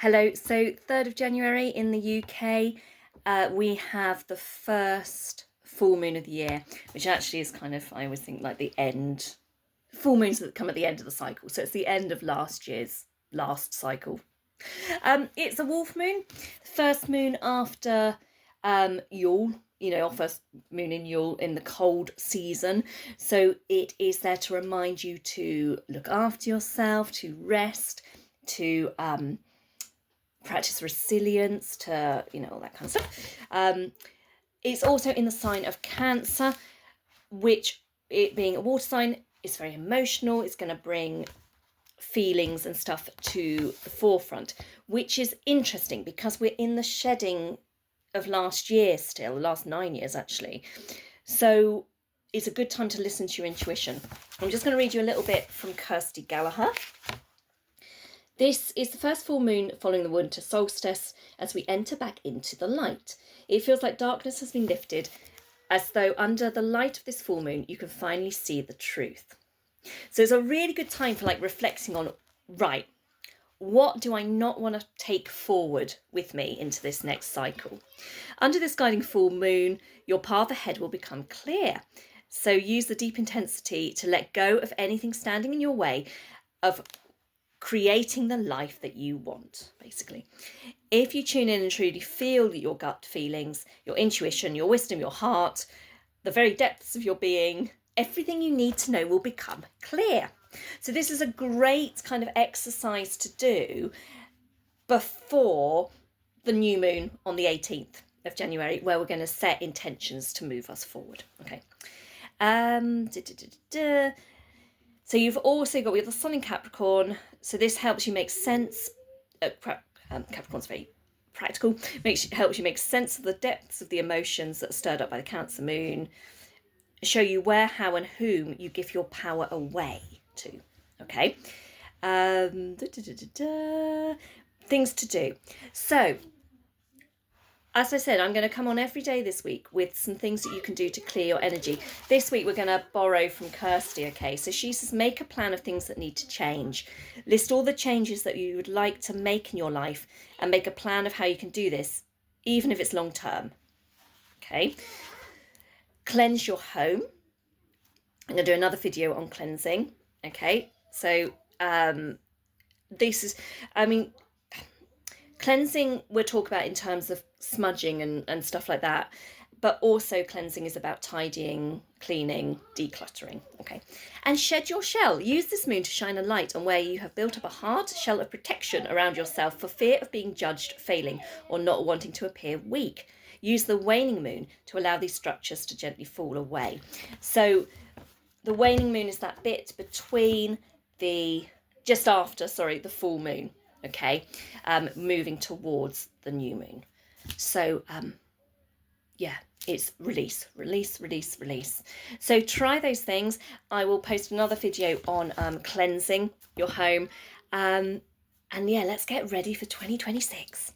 Hello, so 3rd of January in the UK, we have the first full moon of the year, which actually is kind of, I always think, like the end, full moons that come at the end of the cycle. So it's the end of last year's last cycle. It's a wolf moon, first moon after Yule, our first moon in Yule in the cold season. So it is there to remind you to look after yourself, to rest, to practice resilience, to all that kind of stuff. It's also in the sign of Cancer, which, it being a water sign, is very emotional. It's going to bring feelings and stuff to the forefront, which is interesting because we're in the shedding of last year still, the last 9 years actually. So it's a good time to listen to your intuition. I'm just going to read you a little bit from Kirsty Gallagher. This is the first full moon following the winter solstice as we enter back into the light. It feels like darkness has been lifted, as though under the light of this full moon you can finally see the truth. So it's a really good time for reflecting on, right, what do I not want to take forward with me into this next cycle? Under this guiding full moon, your path ahead will become clear. So use the deep intensity to let go of anything standing in your way of creating the life that you want, basically. If you tune in and truly feel your gut feelings, your intuition, your wisdom, your heart, the very depths of your being, everything you need to know will become clear. So this is a great kind of exercise to do before the new moon on the 18th of January, where we're going to set intentions to move us forward. Okay. So you've also got, we have the sun in Capricorn. So this helps you make sense. Capricorn's very practical. Helps you make sense of the depths of the emotions that are stirred up by the Cancer moon. Show you where, how, and whom you give your power away to. Okay. Things to do. So, as I said, I'm going to come on every day this week with some things that you can do to clear your energy. This week, we're going to borrow from Kirsty, okay? So she says, make a plan of things that need to change. List all the changes that you would like to make in your life and make a plan of how you can do this, even if it's long term, okay? Cleanse your home. I'm going to do another video on cleansing, okay? So this is, cleansing we'll talk about in terms of smudging and stuff like that, but also cleansing is about tidying, cleaning, decluttering, okay? And shed your shell. Use this moon to shine a light on where you have built up a hard shell of protection around yourself for fear of being judged, failing, or not wanting to appear weak. Use the waning moon to allow these structures to gently fall away. So the waning moon is that bit between the full moon, okay, moving towards the new moon. So it's release. So try those things. I will post another video on cleansing your home, and let's get ready for 2026.